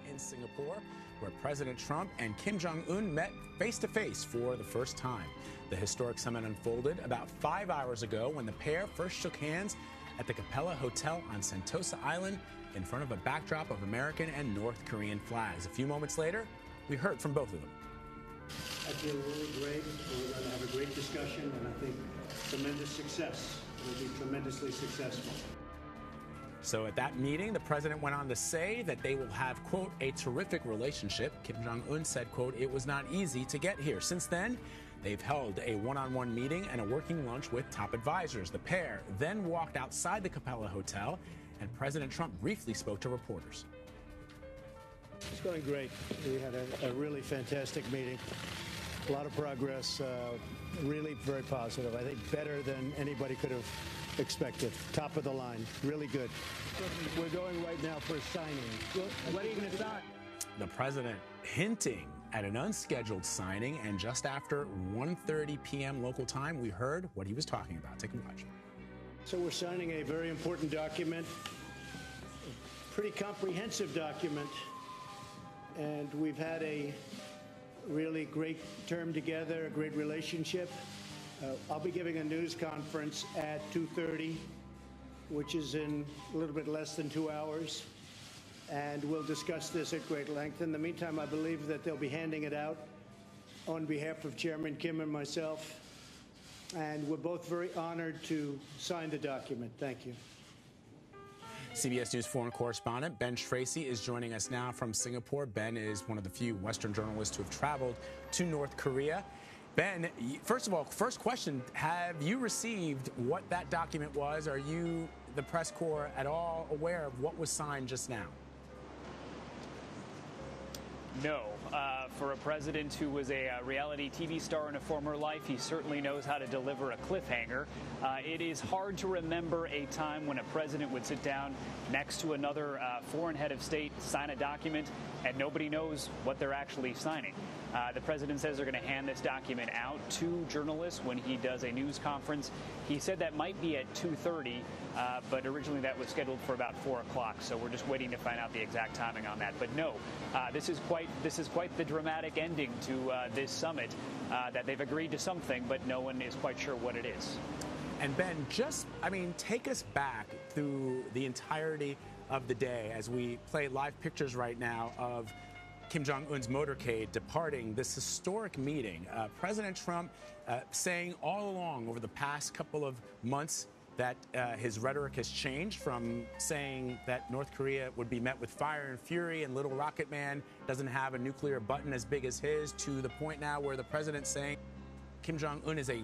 Speaker 1: In Singapore, where President Trump and Kim Jong-un met face-to-face for the first time. The historic summit unfolded about 5 hours ago when the pair first shook hands at the Capella Hotel on Sentosa Island in front of a backdrop of American and North Korean flags. A few moments later, we heard from both of them.
Speaker 5: I feel really great. We're going to have a great discussion, and I think tremendous success. We'll be tremendously successful.
Speaker 1: So at that meeting, the president went on to say that they will have, quote, a terrific relationship. Kim Jong-un said, quote, it was not easy to get here. Since then, they've held a one-on-one meeting and a working lunch with top advisors. The pair then walked outside the Capella Hotel, and President Trump briefly spoke to reporters.
Speaker 5: It's going great. We had a really fantastic meeting. A lot of progress, really very positive. I think better than anybody could have expected. Top of the line, really good. We're going right now for a signing. What are you going to sign?
Speaker 1: The president hinting at an unscheduled signing, and just after 1:30 p.m. local time, we heard what he was talking about. Take a watch.
Speaker 5: So we're signing a very important document, pretty comprehensive document, and we've had a really great term together, a great relationship. I'll be giving a news conference at 2:30, which is in a little bit less than 2 hours, and we'll discuss this at great length. In the meantime, I believe that they'll be handing it out on behalf of Chairman Kim and myself, and we're both very honored to sign the document. Thank you.
Speaker 1: CBS News foreign correspondent Ben Tracy is joining us now from Singapore. Ben is one of the few Western journalists who have traveled to North Korea. Ben, first of all, first question, have you received what that document was? Are you, the press corps, at all aware of what was signed just now?
Speaker 10: No. For a president who was a reality TV star in a former life, he certainly knows how to deliver a cliffhanger. It is hard to remember a time when a president would sit down next to another foreign head of state, sign a document, and nobody knows what they're actually signing. The president says they're going to hand this document out to journalists when he does a news conference. He said that might be at 2:30, but originally that was scheduled for about 4 o'clock. So we're just waiting to find out the exact timing on that. But no, this is quite the dramatic ending to this summit, that they've agreed to something, but no one is quite sure what it is.
Speaker 1: And Ben, take us back through the entirety of the day as we play live pictures right now of Kim Jong-un's motorcade departing this historic meeting. President Trump saying all along over the past couple of months that his rhetoric has changed from saying that North Korea would be met with fire and fury and little rocket man doesn't have a nuclear button as big as his, to the point now where the president's saying Kim Jong-un is a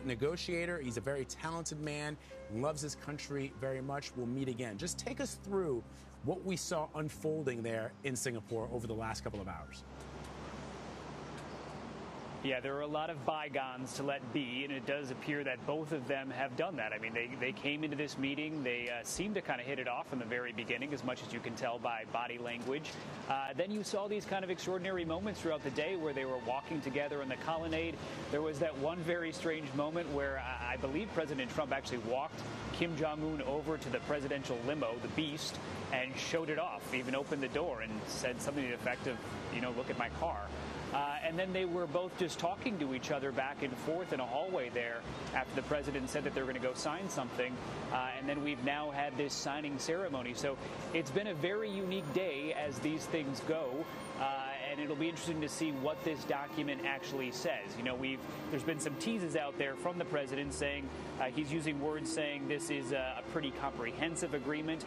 Speaker 1: negotiator. He's a very talented man, loves his country very much. We'll meet again. Just take us through what we saw unfolding there in Singapore over the last couple of hours.
Speaker 10: Yeah, there are a lot of bygones to let be, and it does appear that both of them have done that. I mean, they came into this meeting, they seemed to kind of hit it off from the very beginning, as much as you can tell by body language. Then you saw these kind of extraordinary moments throughout the day where they were walking together in the colonnade. There was that one very strange moment where I believe President Trump actually walked Kim Jong-un over to the presidential limo, the Beast, and showed it off, even opened the door and said something to the effect of, look at my car. And then they were both just talking to each other back and forth in a hallway there after the president said that they were going to go sign something. And then we've now had this signing ceremony. So it's been a very unique day as these things go. And it'll be interesting to see what this document actually says. There's been some teases out there from the president saying he's using words saying this is a pretty comprehensive agreement,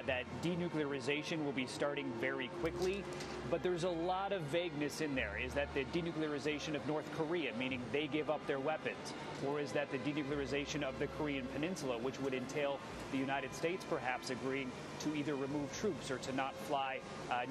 Speaker 10: that denuclearization will be starting very quickly. But there's a lot of vagueness in there. Is that the denuclearization of North Korea, meaning they give up their weapons? Or is that the denuclearization of the Korean Peninsula, which would entail the United States perhaps agreeing to either remove troops or to not fly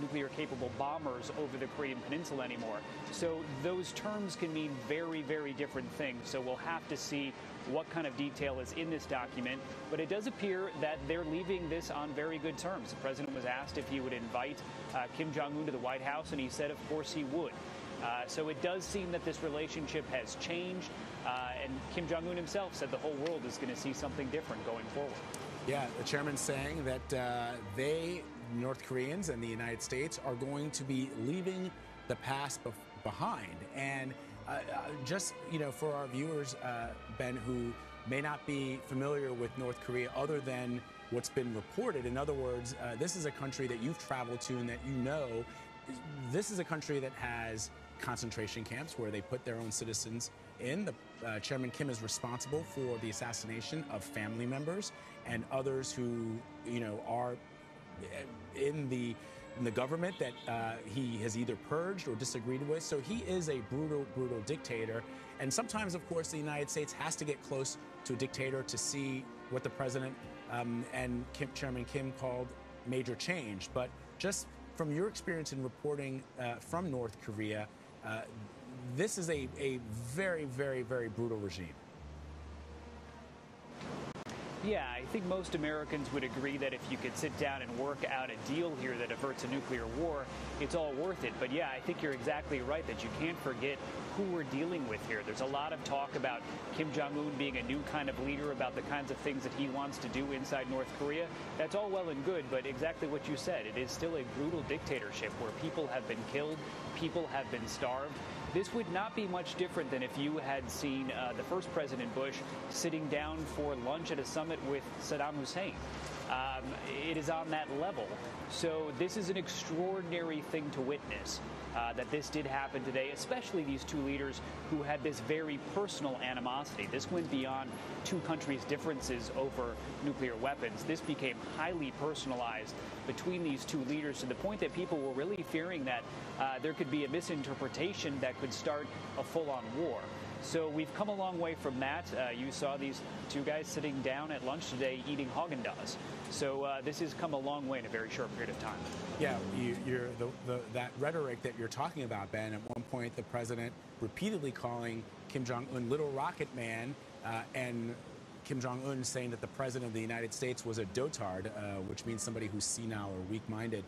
Speaker 10: nuclear-capable bombers over the Korean Peninsula anymore? So those terms can mean very, very different things. So we'll have to see what kind of detail is in this document. But it does appear that they're leaving this on very good terms. The president was asked if he would invite Kim Jong-un to the White House, and he said, of course, he would. So it does seem that this relationship has changed, and Kim Jong-un himself said the whole world is going to see something different going forward.
Speaker 1: Yeah, the chairman's saying that North Koreans and the United States, are going to be leaving the past behind. And just, for our viewers, Ben, who may not be familiar with North Korea other than what's been reported. In other words, this is a country that you've traveled to and that this is a country that has concentration camps where they put their own citizens in. Chairman Kim is responsible for the assassination of family members and others who, are in the government that he has either purged or disagreed with. So he is a brutal, brutal dictator. And sometimes, of course, the United States has to get close to a dictator to see what the president and Chairman Kim called major change. But just from your experience in reporting from North Korea, this is a very, very, very brutal regime.
Speaker 10: Yeah, I think most Americans would agree that if you could sit down and work out a deal here that averts a nuclear war, it's all worth it. But yeah, I think you're exactly right that you can't forget who we're dealing with here. There's a lot of talk about Kim Jong-un being a new kind of leader, about the kinds of things that he wants to do inside North Korea. That's all well and good, but exactly what you said, it is still a brutal dictatorship where people have been killed, people have been starved. This would not be much different than if you had seen the first President Bush sitting down for lunch at a summit with Saddam Hussein. It is on that level. So this is an extraordinary thing to witness, that this did happen today, especially these two leaders who had this very personal animosity. This went beyond two countries' differences over nuclear weapons. This became highly personalized between these two leaders to the point that people were really fearing that there could be a misinterpretation that could start a full-on war. So we've come a long way from that. You saw these two guys sitting down at lunch today eating Haagen-Dazs. So this has come a long way in a very short period of time.
Speaker 1: Yeah, that rhetoric that you're talking about, Ben, at one point the president repeatedly calling Kim Jong-un Little Rocket Man, and Kim Jong-un saying that the president of the United States was a dotard, which means somebody who's senile or weak-minded.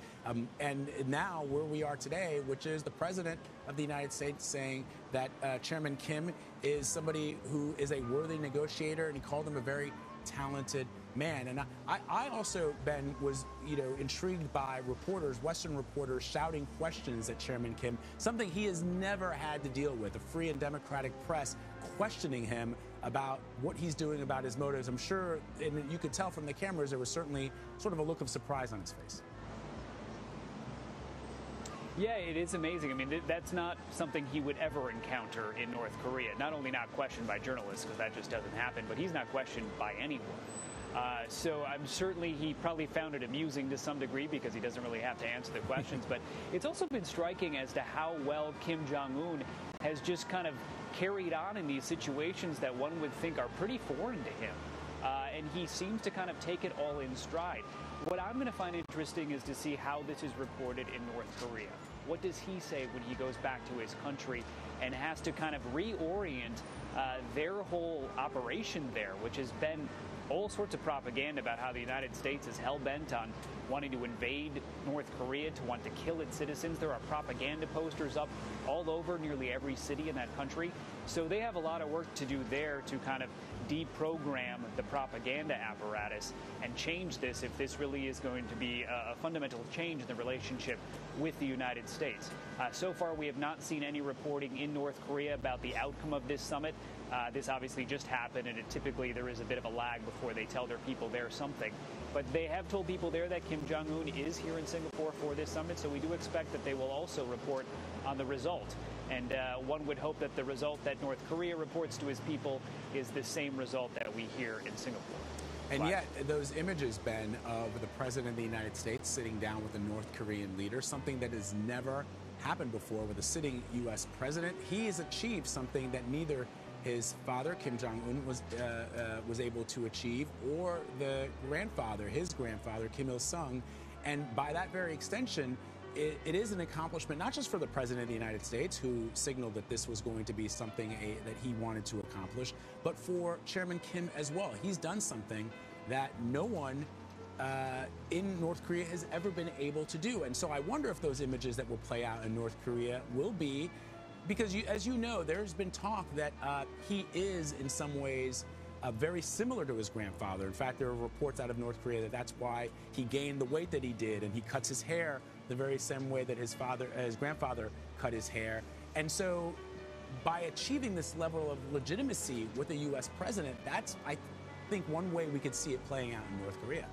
Speaker 1: And now where we are today, which is the president of the United States saying that Chairman Kim is somebody who is a worthy negotiator, and he called him a very talented man. And I also, Ben, was intrigued by reporters, Western reporters, shouting questions at Chairman Kim, something he has never had to deal with, a free and democratic press questioning him about what he's doing, about his motives. I'm sure, and you could tell from the cameras, there was certainly sort of a look of surprise on his face.
Speaker 10: Yeah, it is amazing. I mean, that's not something he would ever encounter in North Korea. Not only not questioned by journalists, because that just doesn't happen, but he's not questioned by anyone. So I'm certainly, he probably found it amusing to some degree because he doesn't really have to answer the questions. But it's also been striking as to how well Kim Jong-un has just kind of carried on in these situations that one would think are pretty foreign to him. And he seems to kind of take it all in stride. What I'm going to find interesting is to see how this is reported in North Korea. What does he say when he goes back to his country and has to kind of reorient their whole operation there, which has been all sorts of propaganda about how the United States is hell-bent on wanting to invade North Korea, to want to kill its citizens. There are propaganda posters up all over nearly every city in that country. So they have a lot of work to do there to kind of deprogram the propaganda apparatus and change this if this really is going to be a fundamental change in the relationship with the United States. So far, we have not seen any reporting in North Korea about the outcome of this summit. This obviously just happened, and typically there is a bit of a lag before they tell their people there something. But they have told people there that Kim Jong-un is here in Singapore for this summit, so we do expect that they will also report on the result. And one would hope that the result that North Korea reports to his people is the same result that we hear in Singapore.
Speaker 1: And yet, those images, Ben, of the President of the United States sitting down with a North Korean leader, something that has never happened before with a sitting U.S. president, he has achieved something that neither his father, Kim Jong-un, was able to achieve, or his grandfather, Kim Il-sung. And by that very extension, it is an accomplishment not just for the President of the United States, who signaled that this was going to be something that he wanted to accomplish, but for Chairman Kim as well. He's done something that no one in North Korea has ever been able to do. And so I wonder if those images that will play out in North Korea will be, because as you know, there's been talk that he is in some ways very similar to his grandfather. In fact, there are reports out of North Korea that that's why he gained the weight that he did, and he cuts his hair the very same way that his grandfather cut his hair. And so by achieving this level of legitimacy with a U.S. president, that's, I think, one way we could see it playing out in North Korea.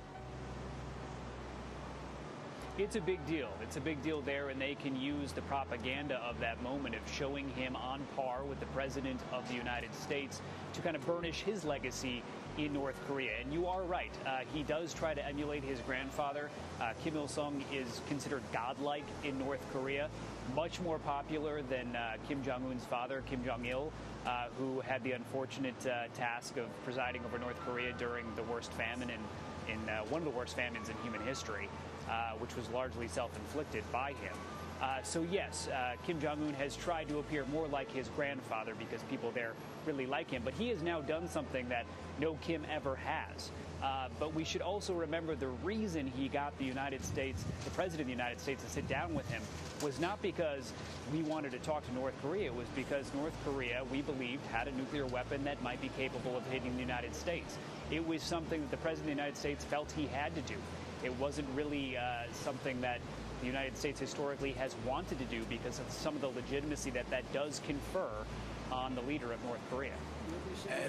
Speaker 10: It's a big deal. It's a big deal there, and they can use the propaganda of that moment of showing him on par with the President of the United States to kind of burnish his legacy in North Korea. And you are right. He does try to emulate his grandfather. Kim Il-sung is considered godlike in North Korea, much more popular than Kim Jong-un's father, Kim Jong-il, who had the unfortunate task of presiding over North Korea during the worst famine in one of the worst famines in human history. Which was largely self-inflicted by him. So yes, Kim Jong-un has tried to appear more like his grandfather because people there really like him, but he has now done something that no Kim ever has. But we should also remember the reason he got the United States, the President of the United States, to sit down with him was not because we wanted to talk to North Korea. It was because North Korea, we believed, had a nuclear weapon that might be capable of hitting the United States. It was something that the President of the United States felt he had to do. It wasn't really something that the United States historically has wanted to do because of some of the legitimacy that that does confer on the leader of North Korea.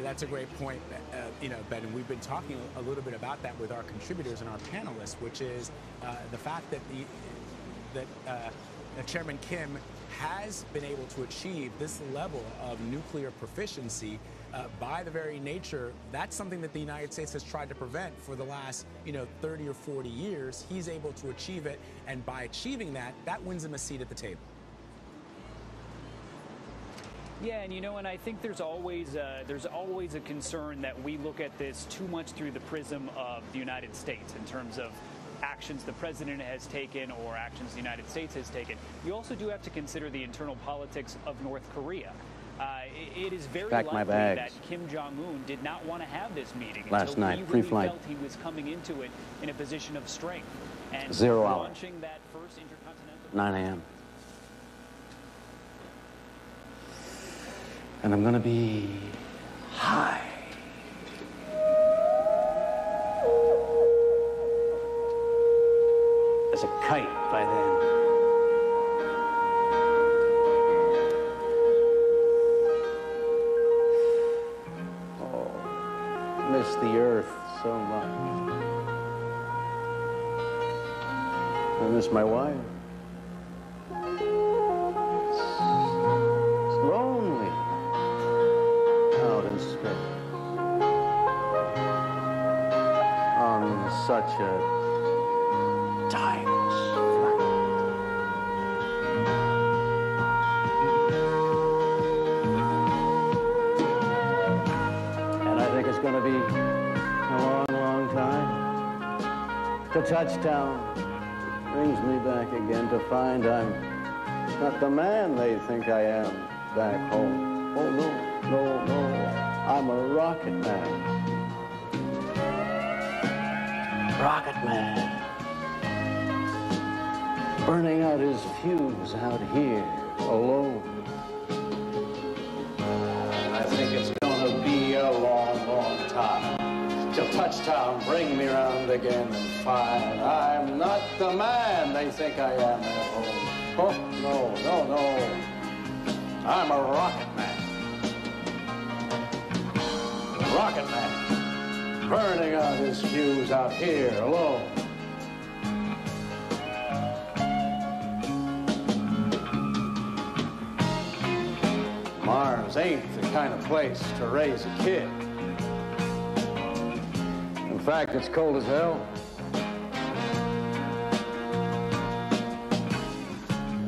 Speaker 1: That's a great point, Ben, and we've been talking a little bit about that with our contributors and our panelists, which is the fact that Chairman Kim has been able to achieve this level of nuclear proficiency by the very nature. That's something that the United States has tried to prevent for the last 30 or 40 years. He's able to achieve it, and by achieving that, that wins him a seat at the table.
Speaker 10: Yeah, and I think there's always a concern that we look at this too much through the prism of the United States in terms of actions the president has taken or actions the United States has taken. You also do have to consider the internal politics of North Korea. It is very likely that Kim Jong-un did not want to have this meeting
Speaker 11: last
Speaker 10: until
Speaker 11: night,
Speaker 10: he really
Speaker 11: pre-flight.
Speaker 10: felt he was coming into it in a position of strength. And
Speaker 11: 0 hour.
Speaker 10: launching that first intercontinental
Speaker 11: 9 a.m. And I'm going to be high. As a kite by then. Oh, miss the earth so much. I miss my wife. It's lonely out in space on such a timeless flight. And I think it's going to be a long, long time to touchdown. Brings me back again to find I'm not the man they think I am back home. Oh, no, no, no, I'm a rocket man. Rocket man. Burning out his fuse out here alone. I think it's gonna be a long, long time till touchdown bring me round again and find I'm not the man they think I am at home. Oh, no, no, no. I'm a rocket man. Rocket man. Burning out his fuse out here alone. Mars ain't the kind of place to raise a kid. In fact, it's cold as hell.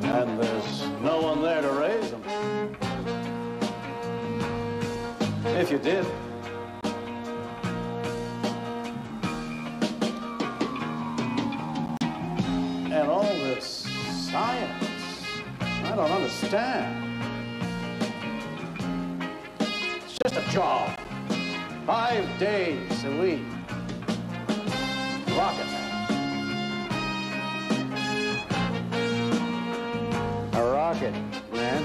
Speaker 11: And there's no one there to raise them. If you did. And all this science, I don't understand. It's just a job. 5 days a week. Rocket man. A rocket man.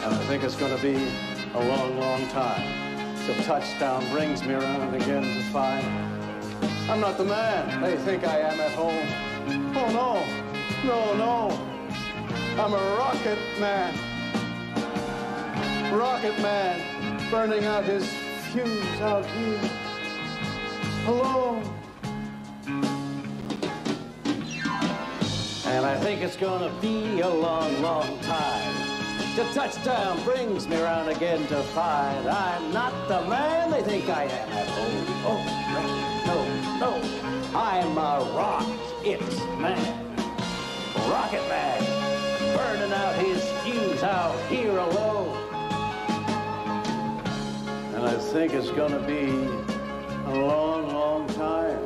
Speaker 11: And I think it's going to be a long, long time till touchdown brings me around again to find I'm not the man they think I am at home. Oh, no. No, no. I'm a rocket man. Rocket man, burning out his fuse out here alone. And I think it's gonna be a long, long time till touchdown brings me around again to find I'm not the man they think I am at home. Oh, no, no, I'm a rocket man. Rocket man, burning out his fuse out here alone. And I think it's gonna be a long, long long time.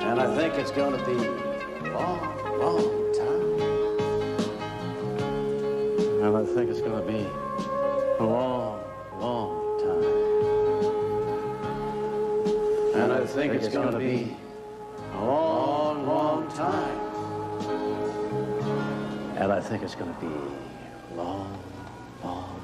Speaker 11: And I think it's going to be a long, long time. And I think it's going to be a long, long time. And I think it's going to be a long, long time. And I think it's going to be long, long